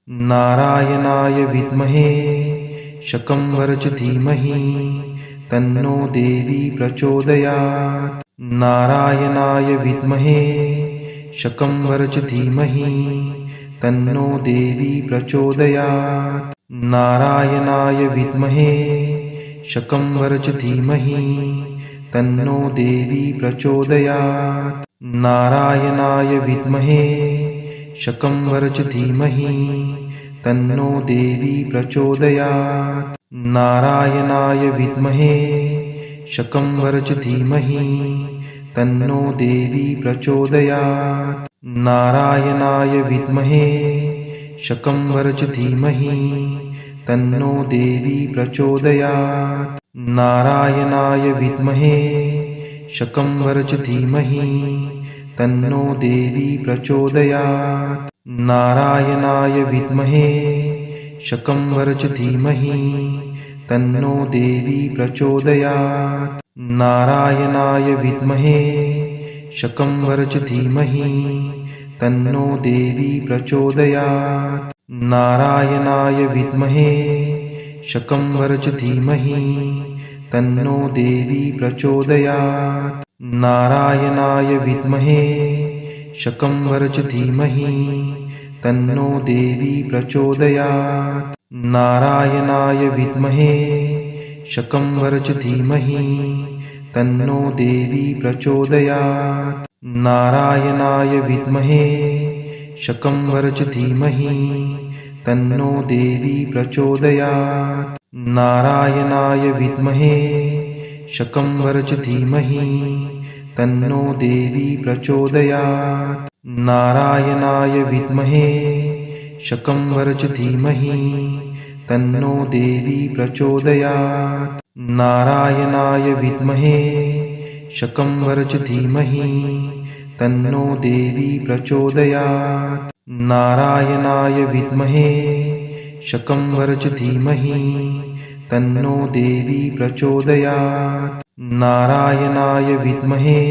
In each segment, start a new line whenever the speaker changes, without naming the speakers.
नारायणाय विद्महे शकंवर च धीमहि तन्नो देवी प्रचोदयात्। नारायणाय विद्महे शकंवर च धीमहि तन्नो देवी प्रचोदयात्। नारायणाय विद्महे शकंवर च धीमहि तन्नो देवी प्रचोदयात्। नारायणाय विद्महे शकंवर च धीमहि तन्नो देवी प्रचोदयात्। नारायणाय विद्महे शकंवर च धीमहि तन्नो देवी प्रचोदयात्। नारायणाय विद्महे शकंवर च धीमहि तन्नो देवी प्रचोदयात्। नारायणाय विद्महे शकंवर च धीमहि तन्नो देवी प्रचोदयात्। नारायणाय विद्महे शकंवर च धीमहि तन्नो देवी प्रचोदयात्। नारायणाय विद्महे शकंवर च धीमहि तन्नो देवी प्रचोदयात्। नारायणाय विद्महे शकंवर च धीमहि तन्नो देवी प्रचोदयात्। नारायणाय विद्महे शकंवर च धीमहि तन्नो देवी प्रचोदयात्। नारायणाय विद्महे शकंवर च धीमहि तन्नो देवी प्रचोदयात्। नारायणाय विद्महे शकंवर च धीमहि तन्नो देवी प्रचोदयात्। नारायणाय विद्महे शकंवर च धीमहि तन्नो देवी प्रचोदयात्। नारायणाय विद्महे शकंवर च धीमहि तन्नो देवी प्रचोदयात्। नारायणाय विद्महे शकंवर च धीमहि तन्नो देवी प्रचोदयात्। नारायणाय विद्महे शकंवर च धीमहि तन्नो देवी प्रचोदयात्। नारायणाय विद्महे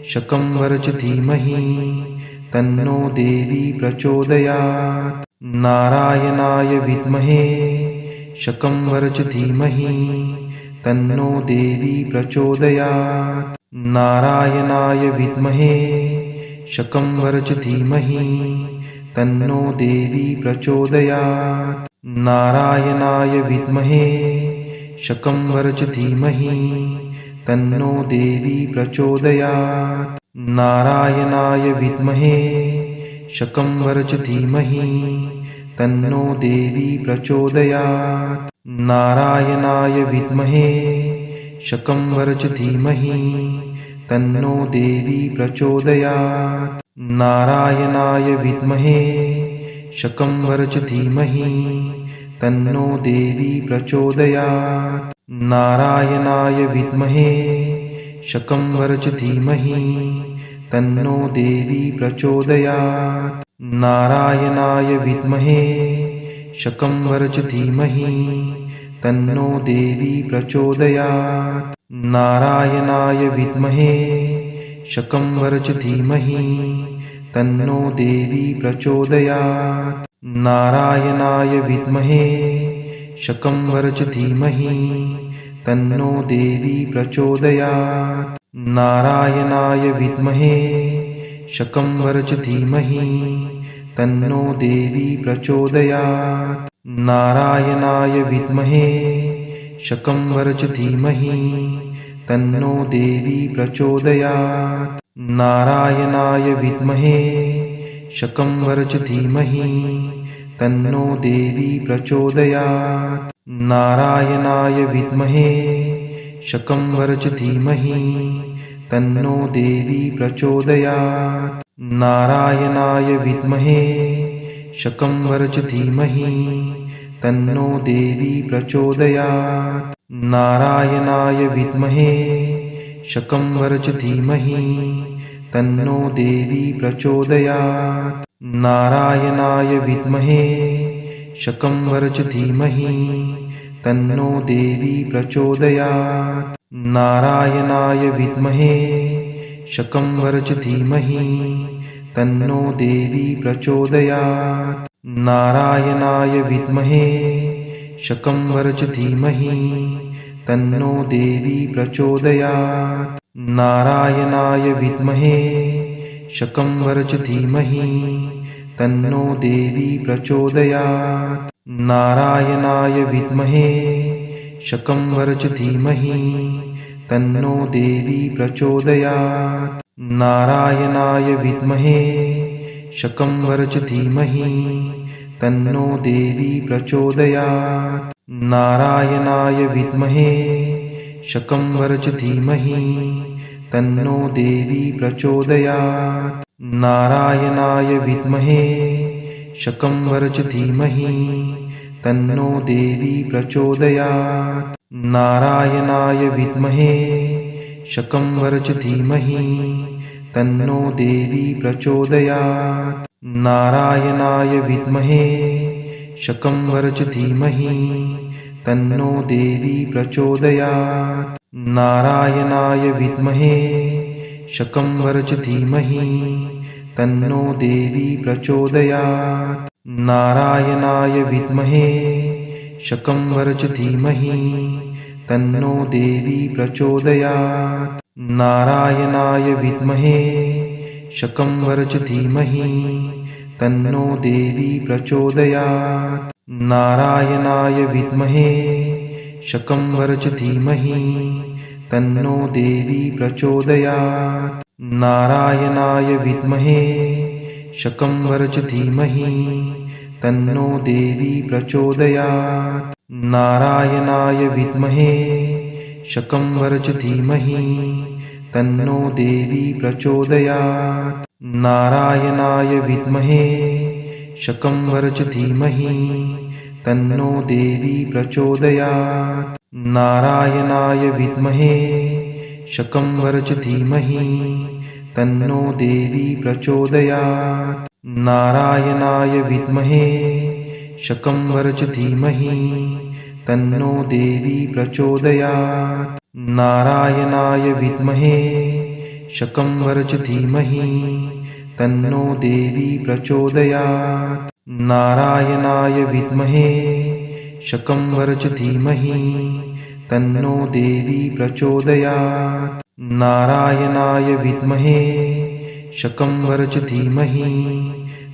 शकंवर च धीमहि तन्नो देवी प्रचोदयात्। नारायणाय विद्महे शकंवर च धीमहि तन्नो देवी प्रचोदयात्। नारायणाय विद्महे शकंवर च धीमहि तन्नो देवी प्रचोदयात्। नारायणाय विद्महे शकंवर च धीमहि तन्नो देवी प्रचोदयात्। नारायणाय विद्महे शकंवर च धीमहि तन्नो देवी प्रचोदयात्। नारायणाय विद्महे शकंवर च धीमहि तन्नो देवी प्रचोदयात्। नारायणाय विद्महे शकंवर च धीमहि तन्नो देवी प्रचोदयात्। नारायणाय विद्महे शकंवर च धीमहि तन्नो देवी प्रचोदयात्। नारायणाय विद्महे शकंवर च धीमहि तन्नो देवी प्रचोदयात्। नारायणाय विद्महे शकंवर च धीमहि तन्नो देवी प्रचोदयात्। नारायणाय विद्महे शकंवर च धीमहि तन्नो देवी प्रचोदयात्। नारायणाय विद्महे शकंवर च धीमहि तन्नो देवी प्रचोदयात्। नारायणाय विद्महे शकंवर च धीमहि तन्नो देवी प्रचोदयात्। नारायणाय विद्महे शकंवर च धीमहि तन्नो देवी प्रचोदयात्। नारायणाय विद्महे शकंवर च धीमहि तन्नो देवी प्रचोदयात्। नारायणाय विद्महे शकंवर च धीमहि तन्नो देवी प्रचोदयात्। नारायणाय विद्महे शकंवर च धीमहि तन्नो देवी प्रचोदयात्। नारायणाय विद्महे शकंवर च धीमहि तन्नो देवी प्रचोदयात्। नारायणाय विद्महे शकंवर च धीमहि तन्नो देवी प्रचोदयात्। नारायणाय विद्महे शकंवर च धीमहि तन्नो देवी प्रचोदयात्। नारायणाय विद्महे शकंवर च धीमहि तन्नो देवी प्रचोदयात्। नारायणाय विद्महे शकंवर च धीमहि तन्नो देवी प्रचोदयात्। नारायणाय विद्महे शकंवर च धीमहि तन्नो देवी प्रचोदयात्। नारायणाय विद्महे शकंवर च धीमहि तन्नो देवी प्रचोदयात्। नारायणाय विद्महे शकंवर च धीमहि तन्नो देवी प्रचोदयात्। नारायणाय विद्महे शकंवर च धीमहि तन्नो देवी प्रचोदयात्। नारायणाय विद्महे शकंवर च धीमहि तन्नो देवी प्रचोदयात्। नारायणाय विद्महे शकंवर च धीमहि तन्नो देवी प्रचोदयात्। नारायणाय विद्महे शकंवर च धीमहि तन्नो देवी प्रचोदयात्। नारायणाय विद्महे शकंवर च धीमहि तन्नो देवी प्रचोदयात्। नारायणाय विद्महे शकंवर च धीमहि तन्नो देवी प्रचोदयात्। नारायणाय विद्महे शकंवर च धीमहि तन्नो देवी प्रचोदयात्। नारायणाय विद्महे शकंवर च धीमहि तन्नो देवी प्रचोदयात्। नारायणाय विद्महे शकंवर च धीमहि तन्नो देवी प्रचोदयात्। नारायणाय विद्महे शकंवर च धीमहि तन्नो देवी प्रचोदयात्। नारायणाय विद्महे शकंवर च धीमहि तन्नो देवी प्रचोदयात्। नारायणाय विद्महे शकंवर च धीमहि तन्नो देवी प्रचोदयात्। नारायणाय विद्महे शकंवर च धीमहि तन्नो देवी प्रचोदयात्। नारायणाय विद्महे शकंवर च धीमहि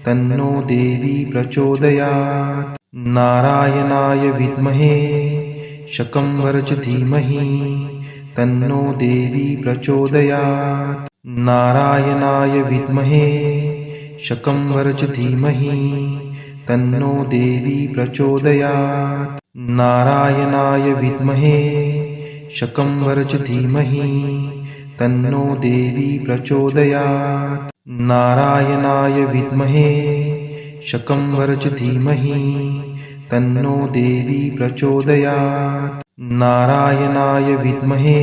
तन्नो देवी प्रचोदयात्। नारायणाय विद्महे शकंवर च धीमहि तन्नो देवी प्रचोदयात्। नारायणाय विद्महे शकंवर च धीमहि तन्नो देवी प्रचोदयात्। नारायणाय विद्महे शकंवर च धीमहि तन्नो देवी प्रचोदयात्। नारायणाय विद्महे शकंवर च धीमहि तन्नो देवी प्रचोदयात्। नारायणाय विद्महे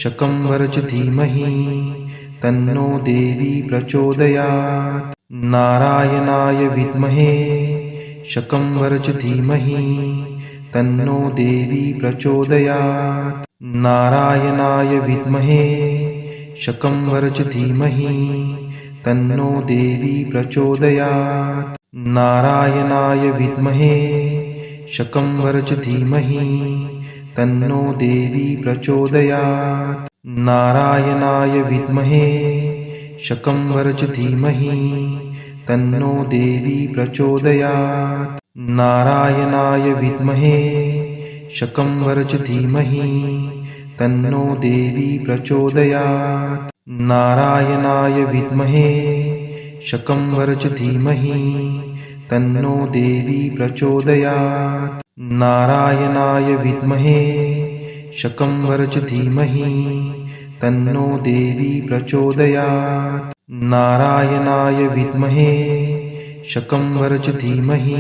शकंवर च धीमहि तन्नो देवी प्रचोदयात्। नारायणाय विद्महे शकंवर च धीमहि तन्नो देवी प्रचोदयात्। नारायणाय विद्महे शकंवर च धीमहि तन्नो देवी प्रचोदयात्। नारायणाय विद्महे शकंवर च धीमहि तन्नो देवी प्रचोदयात्। नारायणाय विद्महे शकंवर च धीमहि तन्नो देवी प्रचोदयात्। नारायणाय विद्महे शकंवर च धीमहि तन्नो देवी प्रचोदयात्। नारायणाय विद्महे शकंवर च धीमहि तन्नो देवी प्रचोदयात्। नारायणाय विद्महे शकंवर च धीमहि तन्नो देवी प्रचोदयात्। नारायणाय विद्महे शकंवर च धीमहि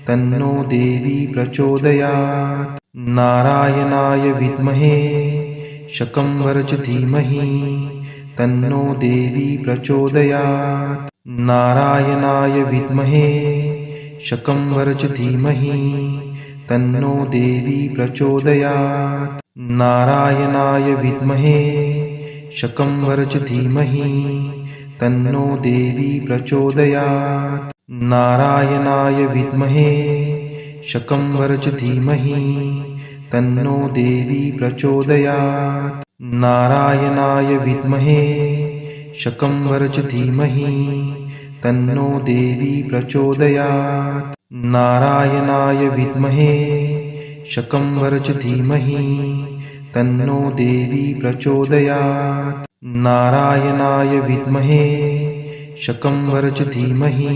तन्नो देवी प्रचोदयात्। नारायणाय विद्महे शकंवर च धीमहि तन्नो देवी प्रचोदयात्। नारायणाय विद्महे शकंवर च धीमहि तन्नो देवी प्रचोदयात्। नारायणाय विद्महे शकंवर च धीमहि तन्नो देवी प्रचोदयात्। नारायणाय विद्महे शकंवर च धीमहि तन्नो देवी प्रचोदयात्। नारायणाय विद्महे शकंवर च धीमहि तन्नो देवी प्रचोदयात्। नारायणाय विद्महे शकंवर च धीमहि तन्नो देवी प्रचोदयात्। नारायणाय विद्महे शकंवर च धीमहि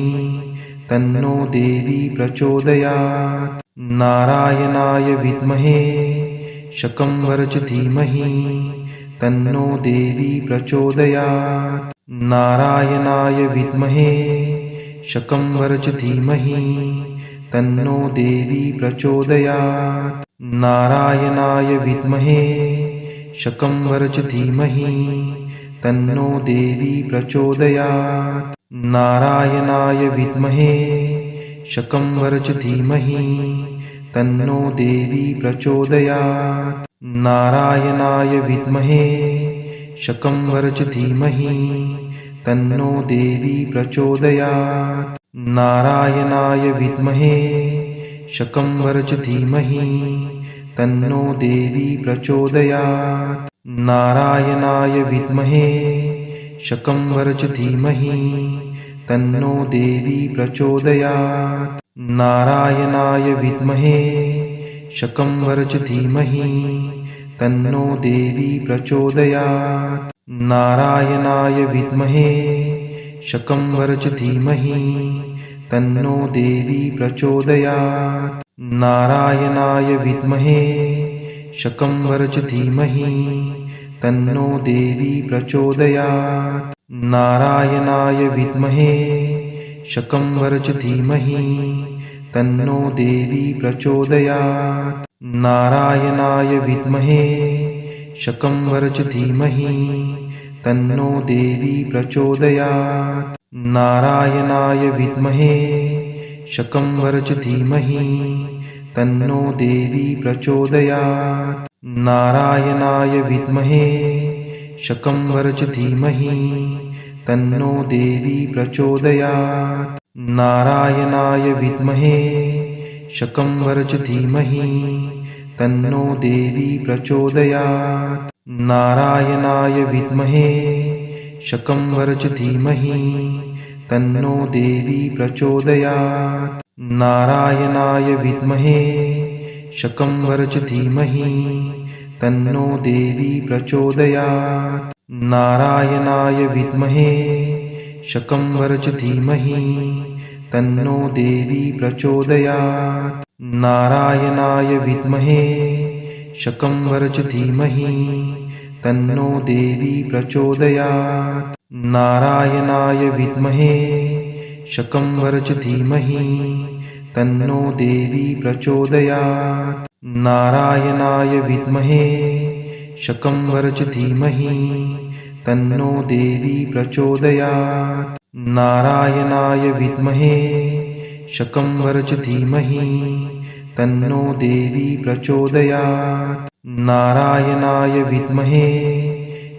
तन्नो देवी प्रचोदयात्। नारायणाय विद्महे शकंवर च धीमहि तन्नो देवी प्रचोदयात्। नारायणाय विद्महे शकंवर च धीमहि तन्नो देवी प्रचोदयात्। नारायणाय विद्महे शकंवर च धीमहि तन्नो देवी प्रचोदयात्। नारायणाय विद्महे शकंवर च धीमहि तन्नो देवी प्रचोदयात्। नारायणाय विद्महे शकंवर च धीमहि तन्नो देवी प्रचोदयात्। नारायणाय विद्महे शकंवर च धीमहि तन्नो देवी प्रचोदयात्। नारायणाय विद्महे शकंवर च धीमहि तन्नो देवी प्रचोदयात्। नारायणाय विद्महे शकंवर च धीमहि तन्नो देवी प्रचोदयात्। नारायणाय विद्महे शकंवर च धीमहि तन्नो देवी प्रचोदयात्। नारायणाय विद्महे शकंवर च धीमहि तन्नो देवी प्रचोदयात्। नारायणाय विद्महे शकंवर च धीमहि तन्नो देवी प्रचोदयात्। नारायणाय विद्महे शकंवर च धीमहि तन्नो देवी प्रचोदयात्। नारायणाय विद्महे शकंवर च धीमहि तन्नो देवी प्रचोदयात्। नारायणाय विद्महे शकंवर च धीमहि तन्नो देवी प्रचोदयात्। नारायणाय विद्महे शकंवर च धीमहि तन्नो देवी प्रचोदयात्। नारायणाय विद्महे शकंवर च धीमहि तन्नो देवी प्रचोदयात्। नारायणाय विद्महे शकंवर च धीमहि तन्नो देवी प्रचोदयात्। नारायणाय विद्महे शकंवर च धीमहि तन्नो देवी प्रचोदयात्। नारायणाय विद्महे शकंवर च धीमहि तन्नो देवी प्रचोदयात्। नारायणाय विद्महे शकंवर च धीमहि तन्नो देवी प्रचोदयात्। नारायणाय विद्महे शकंवर च धीमहि तन्नो देवी प्रचोदयात्। नारायणाय विद्महे शकंवर च धीमहि तन्नो देवी प्रचोदयात्। नारायणाय विद्महे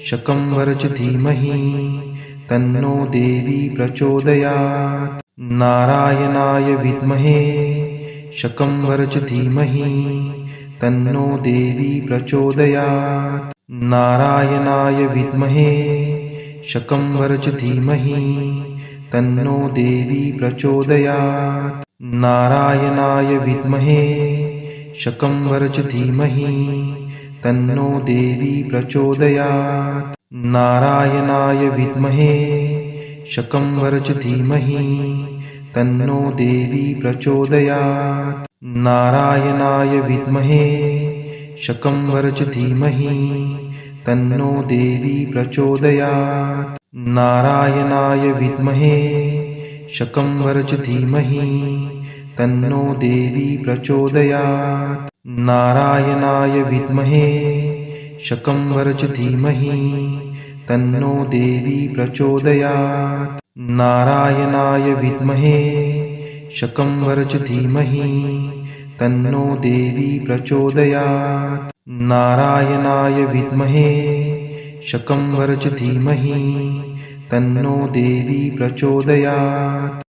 शकंवर च धीमहि तन्नो देवी प्रचोदयात्। नारायणाय विद्महे शकंवर च धीमहि तन्नो देवी प्रचोदयात्। नारायणाय विद्महे शकंवर च धीमहि तन्नो देवी प्रचोदयात्। नारायणाय विद्महे शकंवर च धीमहि तन्नो देवी प्रचोदयात्। नारायणाय विद्महे शकंवर च धीमहि तन्नो देवी प्रचोदयात्। नारायणाय विद्महे शकंवर च धीमहि तन्नो देवी प्रचोदयात्। नारायणाय विद्महे शकंवर च धीमहि तन्नो देवी प्रचोदयात्। नारायणाय विद्महे शकंवर च धीमहि तन्नो देवी प्रचोदयात्। नारायणाय विद्महे शकंवर च धीमहि तन्नो देवी प्रचोदयात्। नारायणाय विद्महे शकंवर च धीमहि तन्नो देवी प्रचोदयात्।